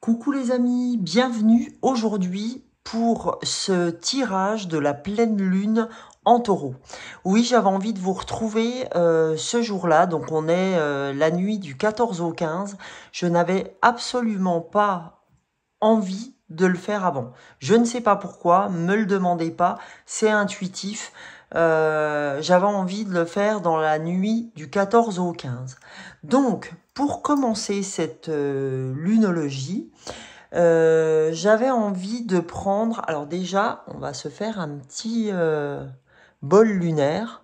Coucou les amis, bienvenue aujourd'hui pour ce tirage de la pleine lune en taureau. Oui, j'avais envie de vous retrouver ce jour-là, donc on est la nuit du 14 au 15. Je n'avais absolument pas envie de le faire avant. Je ne sais pas pourquoi, me le demandez pas, c'est intuitif. J'avais envie de le faire dans la nuit du 14 au 15. Donc, pour commencer cette lunologie, j'avais envie de prendre... Alors déjà, on va se faire un petit bol lunaire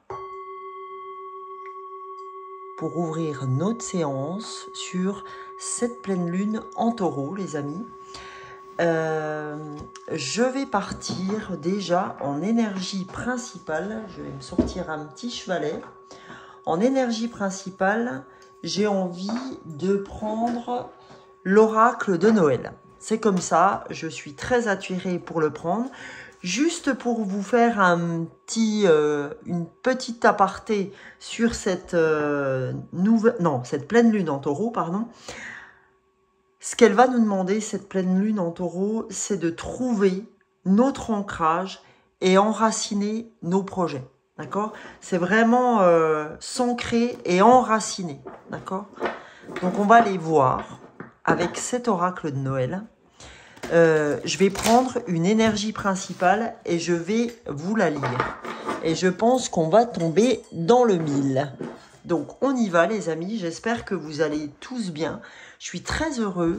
pour ouvrir notre séance sur cette pleine lune en taureau, les amis. Je vais partir déjà en énergie principale. Je vais me sortir un petit chevalet. En énergie principale, j'ai envie de prendre l'oracle de Noël. C'est comme ça, je suis très attirée pour le prendre. Juste pour vous faire une petite aparté sur cette cette pleine lune en taureau, pardon. Ce qu'elle va nous demander, cette pleine lune en taureau, c'est de trouver notre ancrage et enraciner nos projets. D'accord? C'est vraiment s'ancrer et enraciner. D'accord? Donc, on va aller voir avec cet oracle de Noël. Je vais prendre une énergie principale et je vais vous la lire. Et je pense qu'on va tomber dans le mille. Donc, on y va, les amis. J'espère que vous allez tous bien. Je suis très heureuse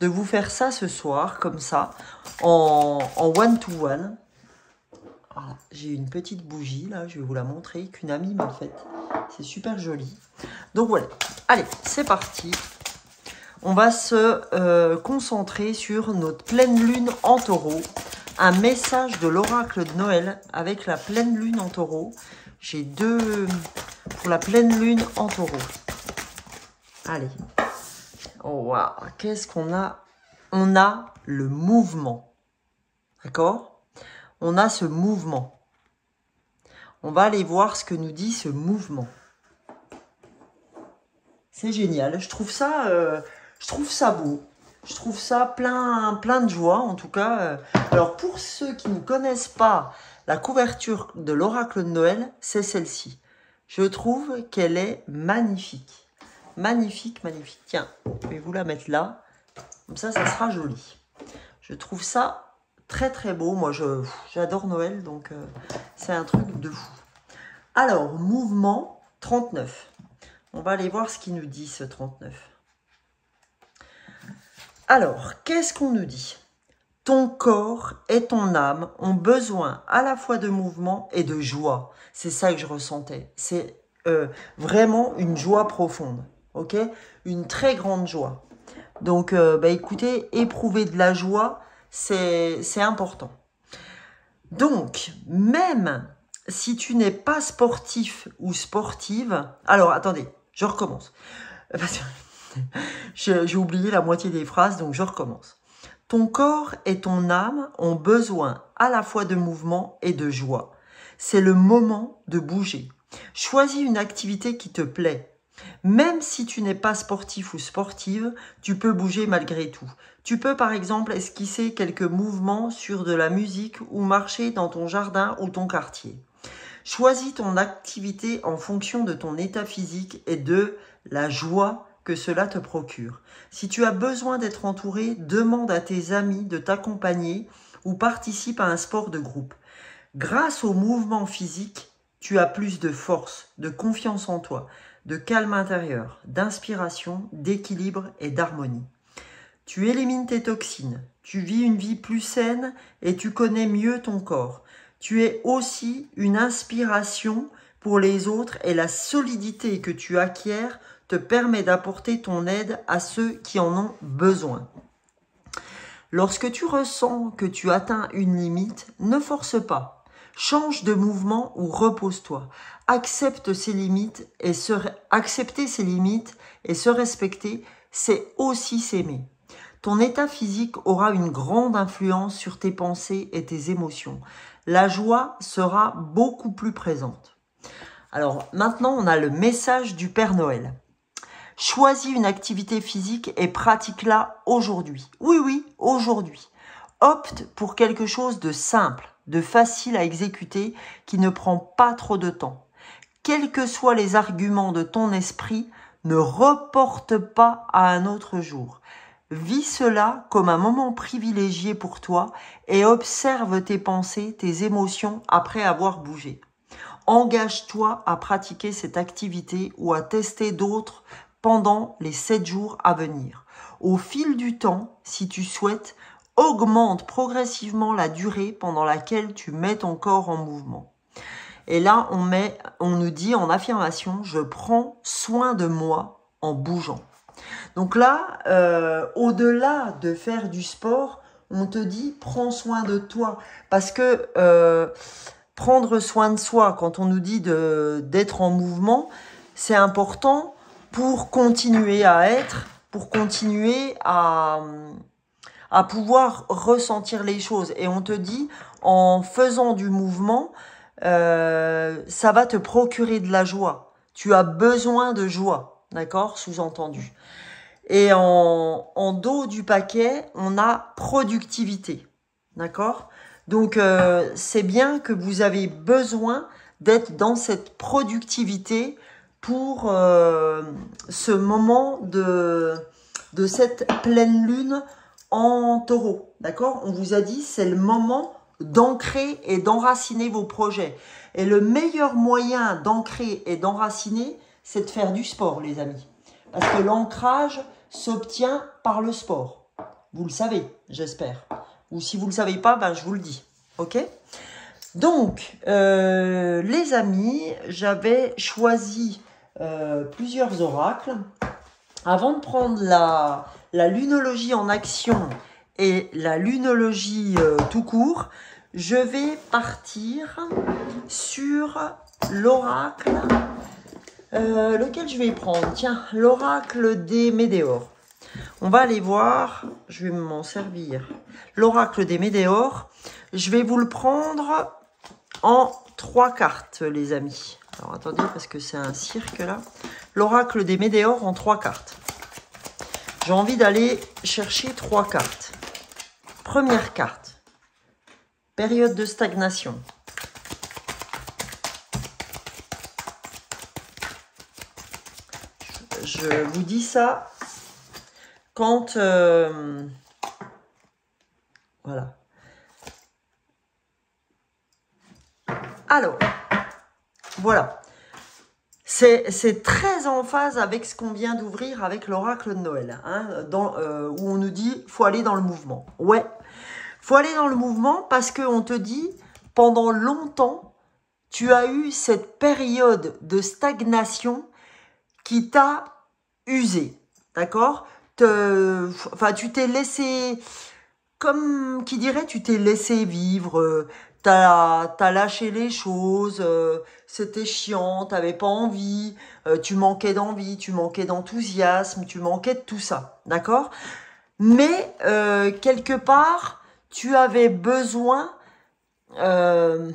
de vous faire ça ce soir, comme ça, en one-to-one. Voilà, j'ai une petite bougie, là, je vais vous la montrer, qu'une amie m'a faite. C'est super joli. Donc voilà, allez, c'est parti. On va se concentrer sur notre pleine lune en taureau. Un message de l'oracle de Noël avec la pleine lune en taureau. J'ai deux pour la pleine lune en taureau. Allez. Oh, waouh. Qu'est-ce qu'on a? On a le mouvement. D'accord? On a ce mouvement. On va aller voir ce que nous dit ce mouvement. C'est génial. Je trouve ça beau. Je trouve ça plein de joie, en tout cas. Alors, pour ceux qui ne connaissent pas la couverture de l'oracle de Noël, c'est celle-ci. Je trouve qu'elle est magnifique. Magnifique, magnifique. Tiens, je vais vous la mettre là. Comme ça sera joli. Je trouve ça très, très beau. Moi, j'adore Noël, donc c'est un truc de fou. Alors, mouvement 39. On va aller voir ce qu'il nous dit, ce 39. Alors, qu'est-ce qu'on nous dit? Ton corps et ton âme ont besoin à la fois de mouvement et de joie. C'est ça que je ressentais. C'est vraiment une joie profonde. Ok, une très grande joie. Donc, écoutez, éprouver de la joie, c'est important. Donc, même si tu n'es pas sportif ou sportive... Alors, attendez, je recommence. J'ai oublié la moitié des phrases, donc je recommence. Ton corps et ton âme ont besoin à la fois de mouvement et de joie. C'est le moment de bouger. Choisis une activité qui te plaît. Même si tu n'es pas sportif ou sportive, tu peux bouger malgré tout. Tu peux par exemple esquisser quelques mouvements sur de la musique ou marcher dans ton jardin ou ton quartier. Choisis ton activité en fonction de ton état physique et de la joie que cela te procure. Si tu as besoin d'être entouré, demande à tes amis de t'accompagner ou participe à un sport de groupe. Grâce au mouvement physique, tu as plus de force, de confiance en toi, de calme intérieur, d'inspiration, d'équilibre et d'harmonie. Tu élimines tes toxines, tu vis une vie plus saine et tu connais mieux ton corps. Tu es aussi une inspiration pour les autres et la solidité que tu acquiers te permet d'apporter ton aide à ceux qui en ont besoin. Lorsque tu ressens que tu atteins une limite, ne force pas. Change de mouvement ou repose-toi. Accepter ses limites et se respecter, c'est aussi s'aimer. Ton état physique aura une grande influence sur tes pensées et tes émotions. La joie sera beaucoup plus présente. Alors maintenant, on a le message du Père Noël. Choisis une activité physique et pratique-la aujourd'hui. Oui, oui, aujourd'hui. Opte pour quelque chose de simple, de facile à exécuter, qui ne prend pas trop de temps. Quels que soient les arguments de ton esprit, ne reporte pas à un autre jour. Vis cela comme un moment privilégié pour toi et observe tes pensées, tes émotions après avoir bougé. Engage-toi à pratiquer cette activité ou à tester d'autres pendant les 7 jours à venir. Au fil du temps, si tu souhaites, augmente progressivement la durée pendant laquelle tu mets ton corps en mouvement. Et là, on nous dit en affirmation, je prends soin de moi en bougeant. Donc là, au-delà de faire du sport, on te dit prends soin de toi. Parce que prendre soin de soi, quand on nous dit d'être en mouvement, c'est important pour continuer à être, pour continuer à pouvoir ressentir les choses. Et on te dit, en faisant du mouvement, ça va te procurer de la joie. Tu as besoin de joie, d'accord, sous-entendu. Et en dos du paquet, on a productivité, d'accord. Donc, c'est bien que vous avez besoin d'être dans cette productivité pour ce moment de cette pleine lune en taureau, d'accord. On vous a dit, c'est le moment d'ancrer et d'enraciner vos projets. Et le meilleur moyen d'ancrer et d'enraciner, c'est de faire du sport, les amis. Parce que l'ancrage s'obtient par le sport. Vous le savez, j'espère. Ou si vous ne le savez pas, ben, je vous le dis. Ok? Donc, les amis, j'avais choisi plusieurs oracles. Avant de prendre la lunologie en action et la lunologie tout court, je vais partir sur l'oracle, lequel je vais prendre. Tiens, l'oracle des Médéors. On va aller voir, je vais m'en servir. L'oracle des Médéors, je vais vous le prendre en 3 cartes, les amis. Alors, attendez, parce que c'est un cirque, là. L'oracle des Médéors en 3 cartes. J'ai envie d'aller chercher 3 cartes. Première carte. Période de stagnation. Je vous dis ça quand... voilà. Alors, voilà. C'est très en phase avec ce qu'on vient d'ouvrir avec l'oracle de Noël, hein, où on nous dit « faut aller dans le mouvement ». Ouais, faut aller dans le mouvement parce qu'on te dit « pendant longtemps, tu as eu cette période de stagnation qui t'a usé ». D'accord ? Enfin, tu t'es laissé, comme qui dirait, tu t'es laissé vivre, t'as lâché les choses, c'était chiant, t'avais pas envie, tu manquais d'envie, tu manquais d'enthousiasme, tu manquais de tout ça, d'accord? Mais quelque part, tu avais besoin de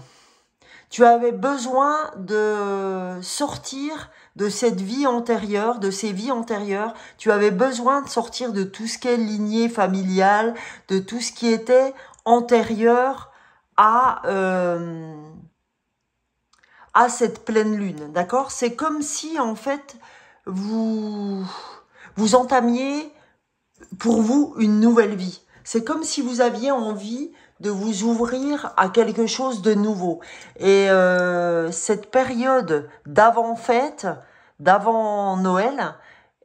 sortir de cette vie antérieure, de ces vies antérieures. Tu avais besoin de sortir de tout ce qui est lignée familiale, de tout ce qui était antérieur à cette pleine lune, d'accord? C'est comme si, en fait, vous entamiez pour vous une nouvelle vie. C'est comme si vous aviez envie de vous ouvrir à quelque chose de nouveau. Et cette période d'avant-fête, d'avant Noël,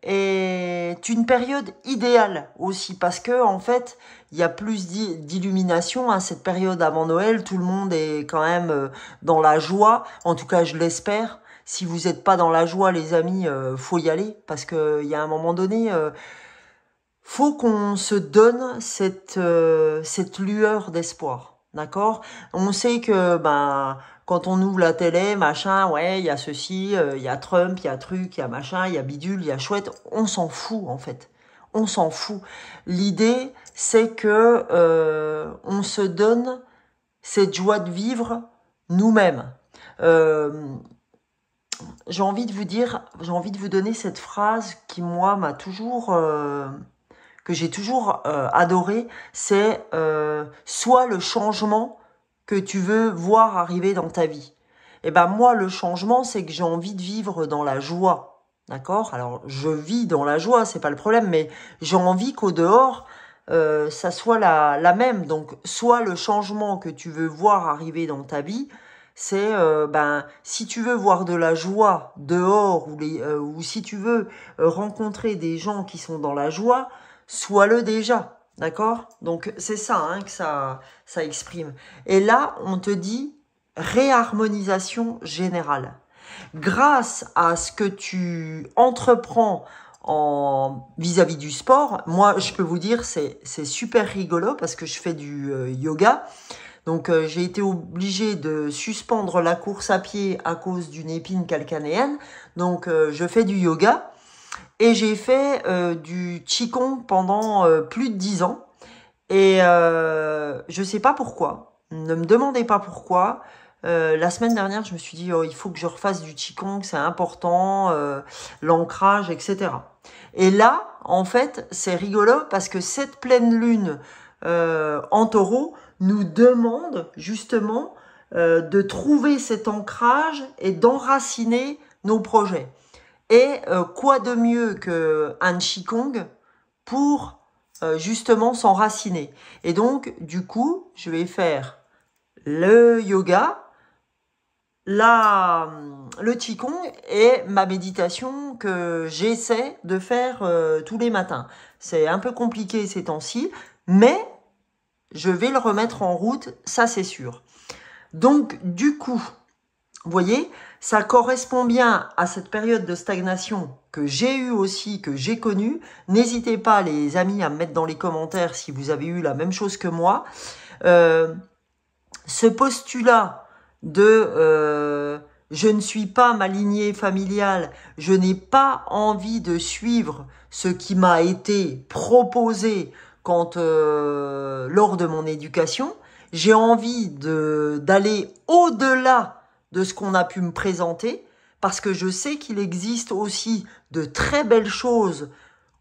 est une période idéale aussi parce que en fait, il y a plus d'illumination à cette période avant Noël. Tout le monde est quand même dans la joie. En tout cas, je l'espère. Si vous n'êtes pas dans la joie, les amis, faut y aller parce que il y a un moment donné. Faut qu'on se donne cette lueur d'espoir, d'accord? On sait que quand on ouvre la télé, machin, ouais, il y a ceci, il y a Trump, il y a truc, il y a machin, il y a bidule, il y a chouette. On s'en fout en fait, on s'en fout. L'idée, c'est que on se donne cette joie de vivre nous-mêmes. j'ai envie de vous dire, j'ai envie de vous donner cette phrase qui, moi, m'a toujours, que j'ai toujours adoré, c'est soit le changement que tu veux voir arriver dans ta vie. Et ben moi, le changement, c'est que j'ai envie de vivre dans la joie. D'accord? Alors, je vis dans la joie, c'est pas le problème, mais j'ai envie qu'au dehors, ça soit la même. Donc, soit le changement que tu veux voir arriver dans ta vie, c'est si tu veux voir de la joie dehors ou si tu veux rencontrer des gens qui sont dans la joie, sois-le déjà. D'accord? Donc, c'est ça hein, que ça exprime. Et là, on te dit réharmonisation générale. Grâce à ce que tu entreprends en vis-à-vis du sport, moi je peux vous dire c'est super rigolo parce que je fais du yoga. Donc j'ai été obligée de suspendre la course à pied à cause d'une épine calcanéenne. Donc je fais du yoga et j'ai fait du qigong pendant plus de 10 ans. Et je sais pas pourquoi. Ne me demandez pas pourquoi. La semaine dernière, je me suis dit, oh, il faut que je refasse du qigong, c'est important, l'ancrage, etc. Et là, en fait, c'est rigolo parce que cette pleine lune en taureau nous demande justement de trouver cet ancrage et d'enraciner nos projets. Et quoi de mieux qu'un qigong pour justement s'enraciner. Et donc, du coup, je vais faire le yoga, le qigong et ma méditation que j'essaie de faire tous les matins. C'est un peu compliqué ces temps-ci, mais je vais le remettre en route, ça c'est sûr. Donc, du coup, vous voyez, ça correspond bien à cette période de stagnation que j'ai eue aussi, que j'ai connue. N'hésitez pas, les amis, à me mettre dans les commentaires si vous avez eu la même chose que moi. Ce postulat de je ne suis pas ma lignée familiale, je n'ai pas envie de suivre ce qui m'a été proposé lors de mon éducation, j'ai envie d'aller au-delà de ce qu'on a pu me présenter, parce que je sais qu'il existe aussi de très belles choses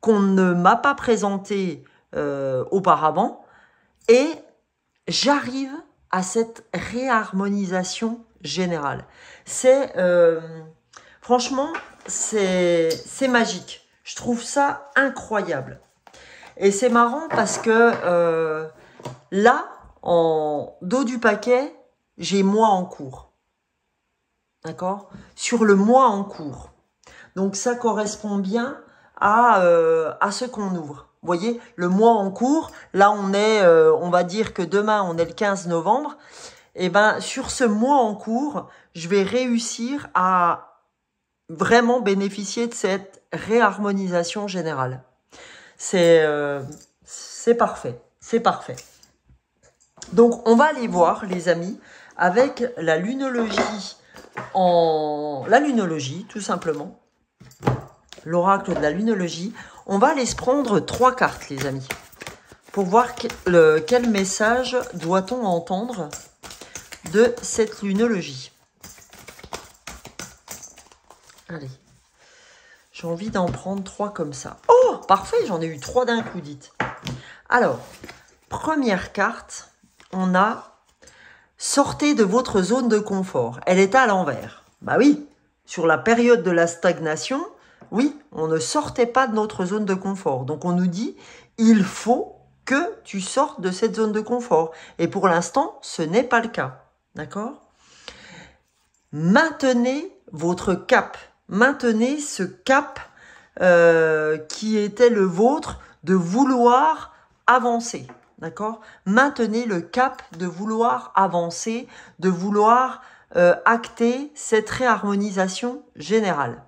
qu'on ne m'a pas présentées auparavant, et j'arrive à cette réharmonisation générale. Franchement, c'est magique. Je trouve ça incroyable. Et c'est marrant parce que là, en dos du paquet, j'ai moi en cours. D'accord? Sur le mois en cours. Donc ça correspond bien à ce qu'on ouvre. Vous voyez, le mois en cours, là on est, on va dire que demain on est le 15 novembre. Et ben sur ce mois en cours, je vais réussir à vraiment bénéficier de cette réharmonisation générale. C'est parfait, c'est parfait. Donc on va aller voir les amis avec la lunologie tout simplement, l'oracle de la lunologie. On va aller se prendre 3 cartes les amis pour voir quel message doit-on entendre de cette lunologie. Allez, j'ai envie d'en prendre 3 comme ça. Oh, parfait, j'en ai eu 3 d'un coup, dites. Alors, première carte, on a « Sortez de votre zone de confort ». Elle est à l'envers. Bah oui, sur la période de la stagnation, oui, on ne sortait pas de notre zone de confort. Donc on nous dit « Il faut que tu sortes de cette zone de confort ». Et pour l'instant, ce n'est pas le cas. D'accord? Maintenez votre cap. Maintenez ce cap qui était le vôtre de vouloir avancer. D'accord? Maintenez le cap de vouloir avancer, de vouloir acter cette réharmonisation générale.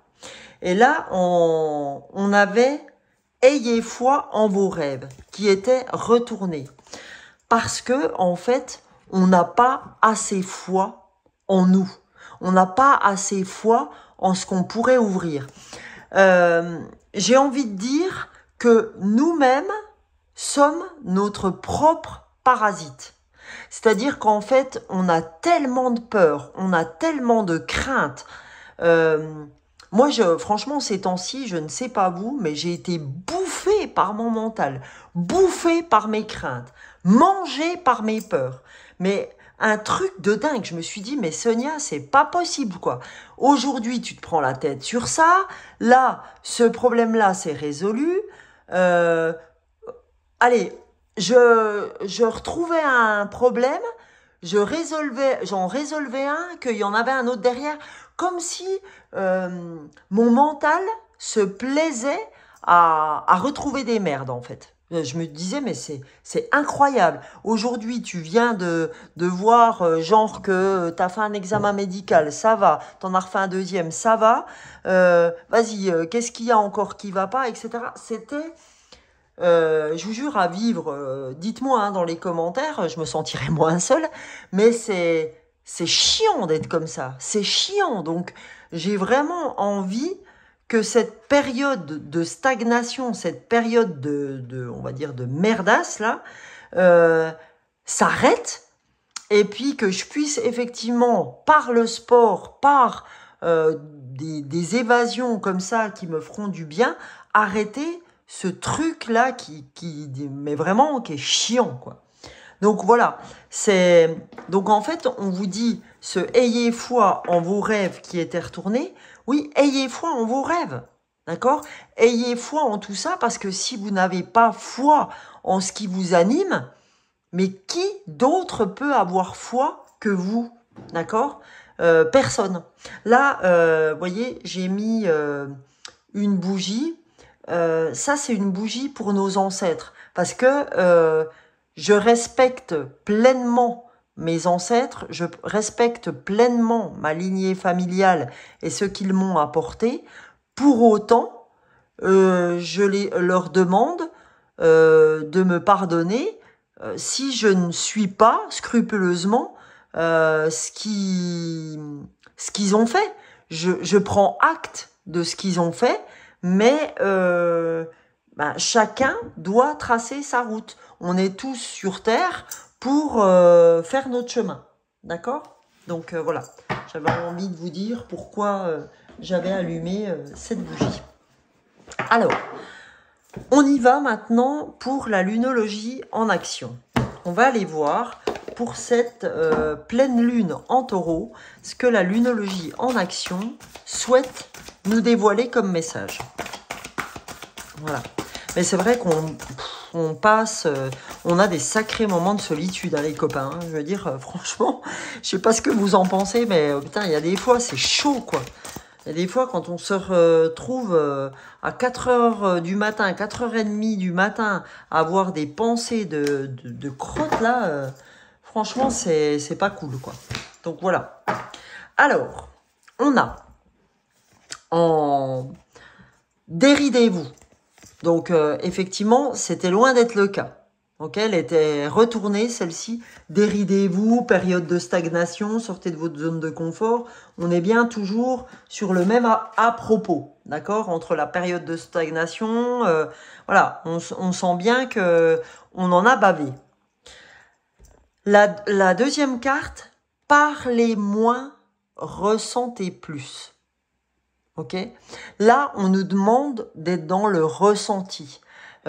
Et là, on avait « Ayez foi en vos rêves » qui était retourné. Parce que, en fait, on n'a pas assez foi en nous. On n'a pas assez foi en ce qu'on pourrait ouvrir. J'ai envie de dire que nous-mêmes sommes notre propre parasite. C'est-à-dire qu'en fait, on a tellement de peur, on a tellement de crainte Moi, franchement, ces temps-ci, je ne sais pas vous, mais j'ai été bouffée par mon mental, bouffée par mes craintes, mangée par mes peurs. Mais un truc de dingue. Je me suis dit, mais Sonia, c'est pas possible, quoi. Aujourd'hui, tu te prends la tête sur ça. Là, ce problème-là, c'est résolu. Euh, Allez, je retrouvais un problème, j'en résolvais un, qu'il y en avait un autre derrière, comme si mon mental se plaisait à retrouver des merdes, en fait. Je me disais, mais c'est incroyable. Aujourd'hui, tu viens de voir, genre, que tu as fait un examen médical, ça va. T'en as refait un deuxième, ça va. Vas-y, qu'est-ce qu'il y a encore qui va pas, etc. C'était je vous jure, à vivre, dites-moi hein, dans les commentaires, je me sentirais moins seule, mais c'est chiant d'être comme ça, c'est chiant. Donc, j'ai vraiment envie que cette période de stagnation, cette période on va dire, de merdasse, là, euh, s'arrête, et puis que je puisse effectivement, par le sport, par des évasions comme ça qui me feront du bien, arrêter ce truc-là mais vraiment, qui est chiant, quoi. Donc voilà, donc en fait, on vous dit, ayez foi en vos rêves qui étaient retournés. Oui, ayez foi en vos rêves, d'accord? Ayez foi en tout ça, parce que si vous n'avez pas foi en ce qui vous anime, mais qui d'autre peut avoir foi que vous, d'accord? Personne. Là, vous voyez, j'ai mis une bougie. Ça, c'est une bougie pour nos ancêtres. Parce que je respecte pleinement mes ancêtres, je respecte pleinement ma lignée familiale et ce qu'ils m'ont apporté. Pour autant, leur demande de me pardonner si je ne suis pas scrupuleusement ce qu'ils ont fait. Je prends acte de ce qu'ils ont fait, mais chacun doit tracer sa route. On est tous sur Terre pour faire notre chemin. D'accord? Donc voilà, j'avais envie de vous dire pourquoi j'avais allumé cette bougie. Alors, on y va maintenant pour la lunologie en action. On va aller voir pour cette pleine lune en taureau ce que la lunologie en action souhaite nous dévoiler comme message. Voilà. Mais c'est vrai qu'on passe, on a des sacrés moments de solitude, hein, les copains. Hein. Je veux dire, franchement, je sais pas ce que vous en pensez, mais putain, il y a des fois, c'est chaud, quoi. Il y a des fois, quand on se retrouve à 4h du matin, 4h30 du matin, à avoir des pensées de crotte, là, franchement, c'est pas cool, quoi. Donc, voilà. Alors, on a en déridez-vous. Donc, effectivement, c'était loin d'être le cas. Donc, elle était retournée, celle-ci. Déridez-vous, période de stagnation, sortez de votre zone de confort. On est bien toujours sur le même à propos, d'accord? Entre la période de stagnation, voilà, on sent bien que on en a bavé. La deuxième carte, parlez moins, ressentez plus. Ok? Là, on nous demande d'être dans le ressenti.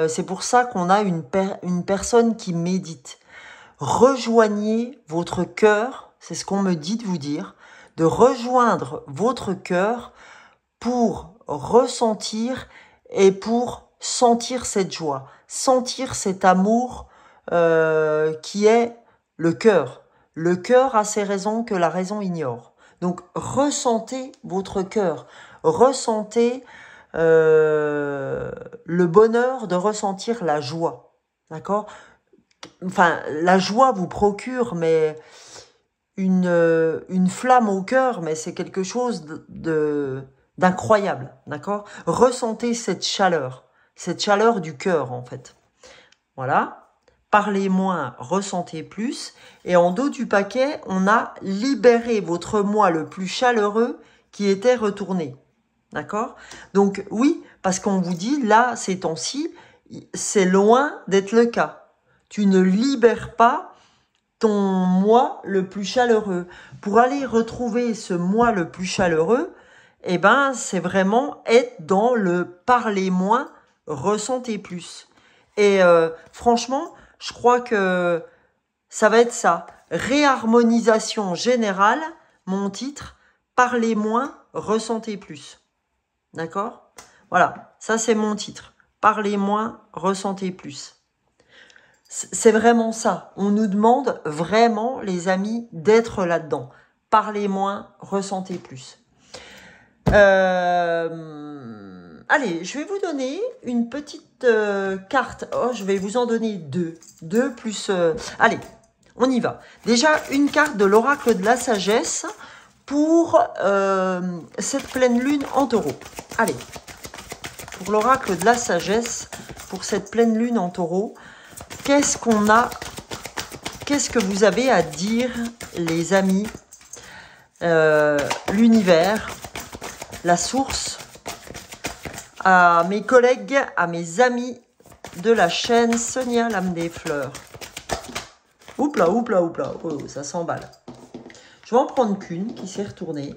C'est pour ça qu'on a une personne qui médite. Rejoignez votre cœur, c'est ce qu'on me dit de vous dire, de rejoindre votre cœur pour ressentir et pour sentir cette joie, sentir cet amour qui est le cœur. Le cœur a ses raisons que la raison ignore. Donc, ressentez votre cœur. Ressentez le bonheur de ressentir la joie. D'accord? Enfin, la joie vous procure mais une flamme au cœur, mais c'est quelque chose d'incroyable. D'accord? Ressentez cette chaleur du cœur en fait. Voilà. Parlez moins, ressentez plus. Et en dos du paquet, on a libéré votre moi le plus chaleureux qui était retourné. D'accord? Donc oui, parce qu'on vous dit, là, ces temps-ci, c'est loin d'être le cas. Tu ne libères pas ton moi le plus chaleureux. Pour aller retrouver ce moi le plus chaleureux, eh ben, c'est vraiment être dans le parler moins, ressentez plus. Et franchement, je crois que ça va être ça. Réharmonisation générale, mon titre, parlez moins, ressentez plus. D'accord? Voilà, ça c'est mon titre. Parlez moins, ressentez plus. C'est vraiment ça. On nous demande vraiment, les amis, d'être là-dedans. Parlez moins, ressentez plus. Allez, je vais vous donner une petite carte. Oh, je vais vous en donner deux. Deux plus... allez, on y va. Déjà, une carte de l'oracle de la sagesse pour cette pleine lune en taureau. Allez, pour l'oracle de la sagesse, pour cette pleine lune en taureau, qu'est-ce qu'on a? Qu'est-ce que vous avez à dire, les amis? L'univers, la source, à mes collègues, à mes amis de la chaîne Sonia l'âme des fleurs. Oups là, oh, ça s'emballe. Je vais en prendre qu'une qui s'est retournée.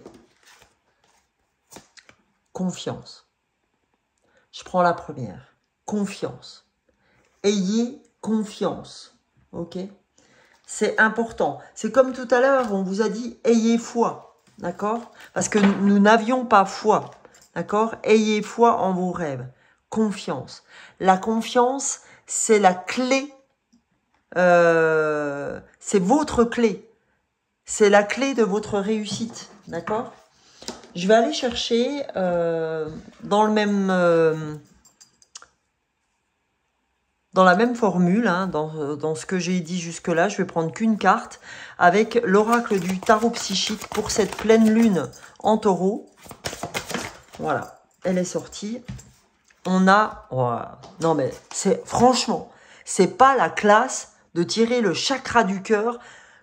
Confiance. Je prends la première. Confiance. Ayez confiance. Ok? C'est important. C'est comme tout à l'heure, on vous a dit ayez foi. D'accord? Parce que nous n'avions pas foi. D'accord? Ayez foi en vos rêves. Confiance. La confiance, c'est la clé. C'est votre clé. C'est la clé de votre réussite. D'accord? Je vais aller chercher dans la même formule, hein, dans ce que j'ai dit jusque-là. Je vais prendre qu'une carte avec l'oracle du tarot psychique pour cette pleine lune en taureau. Voilà, elle est sortie. On a... Oh, non mais, franchement, c'est pas la classe de tirer le chakra du cœur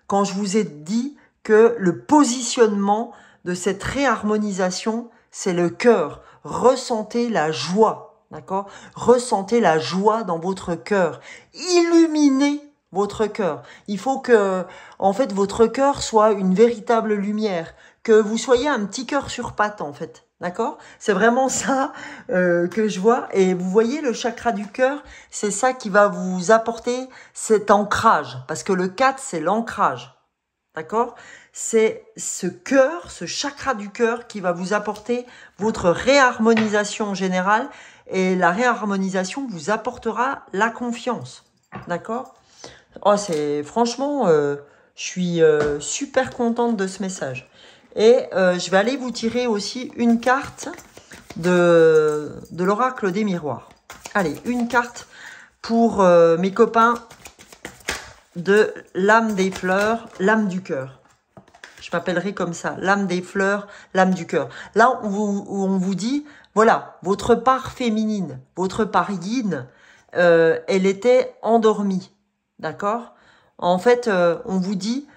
quand je vous ai dit que le positionnement de cette réharmonisation, c'est le cœur. Ressentez la joie, d'accord? Ressentez la joie dans votre cœur. Illuminez votre cœur. Il faut que, en fait, votre cœur soit une véritable lumière. Que vous soyez un petit cœur sur pattes, en fait. D'accord? C'est vraiment ça que je vois. Et vous voyez, le chakra du cœur, c'est ça qui va vous apporter cet ancrage. Parce que le 4, c'est l'ancrage. D'accord? C'est ce cœur, ce chakra du cœur qui va vous apporter votre réharmonisation générale. Et la réharmonisation vous apportera la confiance. D'accord? Oh, franchement, je suis super contente de ce message. Et je vais aller vous tirer aussi une carte de l'oracle des miroirs. Allez, une carte pour mes copains de l'âme des fleurs, l'âme du cœur. Je m'appellerai comme ça, l'âme des fleurs, l'âme du cœur. Là, on vous dit, voilà, votre part féminine, votre part yin, elle était endormie. D'accord? En fait, on vous dit,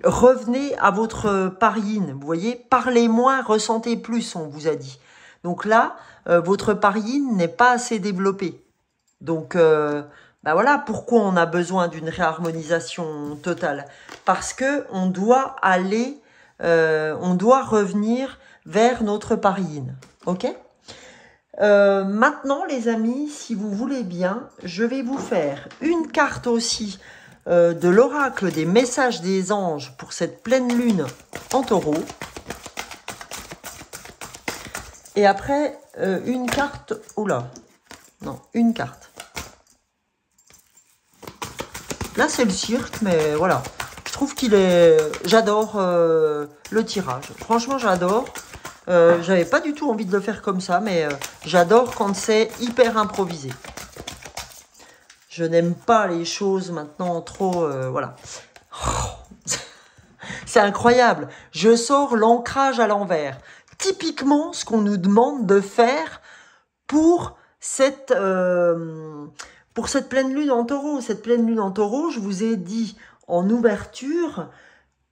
revenez à votre part yin. Vous voyez, parlez moins, ressentez plus, on vous a dit. Donc là, votre part yin n'est pas assez développée. Donc, bah voilà pourquoi on a besoin d'une réharmonisation totale. Parce que on doit aller, on doit revenir vers notre part yin. Ok? Maintenant, les amis, si vous voulez bien, je vais vous faire une carte aussi de l'oracle des messages des anges pour cette pleine lune en taureau. Et après, une carte... Oula, non, une carte. Là, c'est le cirque, mais voilà. Je trouve qu'il est... J'adore le tirage. Franchement, j'adore. J'avais pas du tout envie de le faire comme ça, mais j'adore quand c'est hyper improvisé. Je n'aime pas les choses maintenant trop... voilà. C'est incroyable. Je sors l'ancrage à l'envers. Typiquement, ce qu'on nous demande de faire pour cette pleine lune en taureau. Cette pleine lune en taureau, je vous ai dit en ouverture,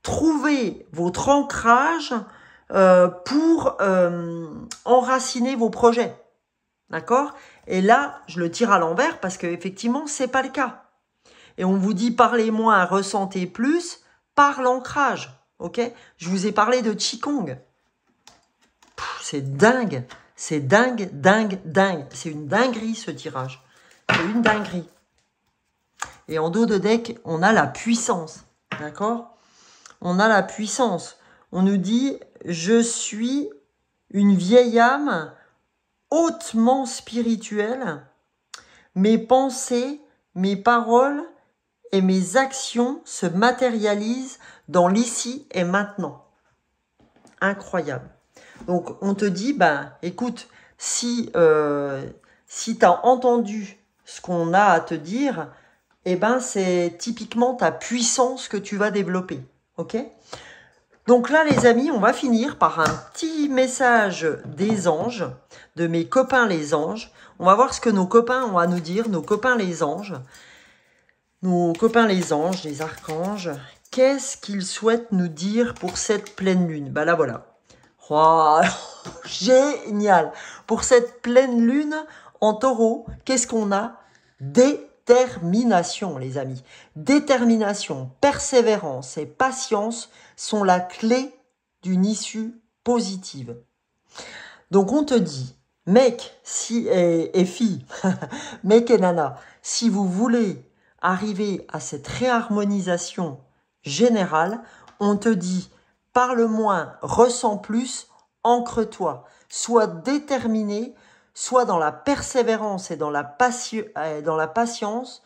trouvez votre ancrage pour enraciner vos projets. D'accord? Et là, je le tire à l'envers parce qu'effectivement, c'est pas le cas. Et on vous dit parlez moins, ressentez plus par l'ancrage. Ok? Je vous ai parlé de Qigong. c'est dingue. C'est dingue, dingue, dingue. C'est une dinguerie ce tirage. C'est une dinguerie. Et en dos de deck, on a la puissance. D'accord? On a la puissance. On nous dit, je suis une vieille âme hautement spirituelle. Mes pensées, mes paroles et mes actions se matérialisent dans l'ici et maintenant. Incroyable. Donc, on te dit, ben, écoute, si tu as entendu ce qu'on a à te dire, eh ben, c'est typiquement ta puissance que tu vas développer. OK? Donc là, les amis, on va finir par un petit message des anges, de mes copains les anges. On va voir ce que nos copains ont à nous dire, nos copains les anges. Nos copains les anges, les archanges. Qu'est-ce qu'ils souhaitent nous dire pour cette pleine lune? Ben là, voilà. Wow, génial. Pour cette pleine lune en taureau, qu'est-ce qu'on a? Détermination, les amis. Détermination, persévérance et patience sont la clé d'une issue positive. Donc, on te dit, mec et fille, mec et nana, si vous voulez arriver à cette réharmonisation générale, on te dit, parle moins, ressens plus, ancre-toi. Sois déterminé, sois dans la persévérance et dans la patience,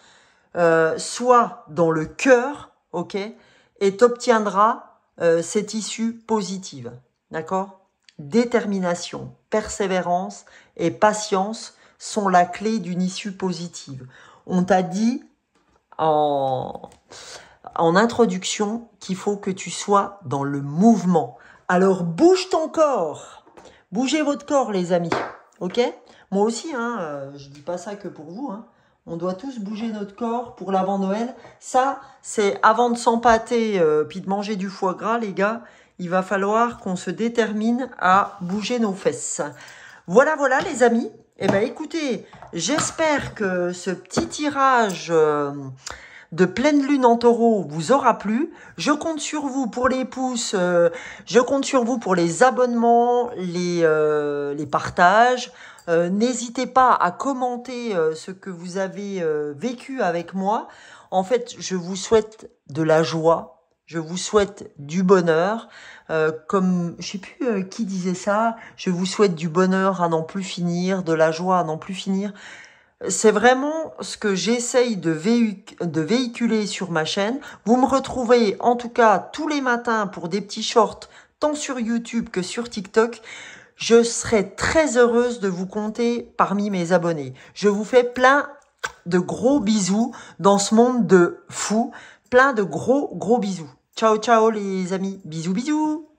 sois dans le cœur, ok, et t'obtiendras cette issue positive. D'accord? Détermination, persévérance et patience sont la clé d'une issue positive. On t'a dit en introduction qu'il faut que tu sois dans le mouvement. Alors, bouge ton corps. Bougez votre corps, les amis. OK? Moi aussi, hein, je dis pas ça que pour vous. Hein. On doit tous bouger notre corps pour l'avant-Noël. Ça, c'est avant de s'empâter puis de manger du foie gras, les gars. Il va falloir qu'on se détermine à bouger nos fesses. Voilà, voilà, les amis. Eh bien, écoutez, j'espère que ce petit tirage de pleine lune en taureau vous aura plu. Je compte sur vous pour les pouces, je compte sur vous pour les abonnements, les partages. N'hésitez pas à commenter ce que vous avez vécu avec moi. En fait, je vous souhaite de la joie, je vous souhaite du bonheur. Comme, je sais plus qui disait ça, je vous souhaite du bonheur à n'en plus finir, de la joie à n'en plus finir. C'est vraiment ce que j'essaye de véhiculer sur ma chaîne. Vous me retrouvez en tout cas tous les matins pour des petits shorts, tant sur YouTube que sur TikTok. Je serai très heureuse de vous compter parmi mes abonnés. Je vous fais plein de gros bisous dans ce monde de fous. Plein de gros bisous. Ciao, ciao les amis. Bisous, bisous.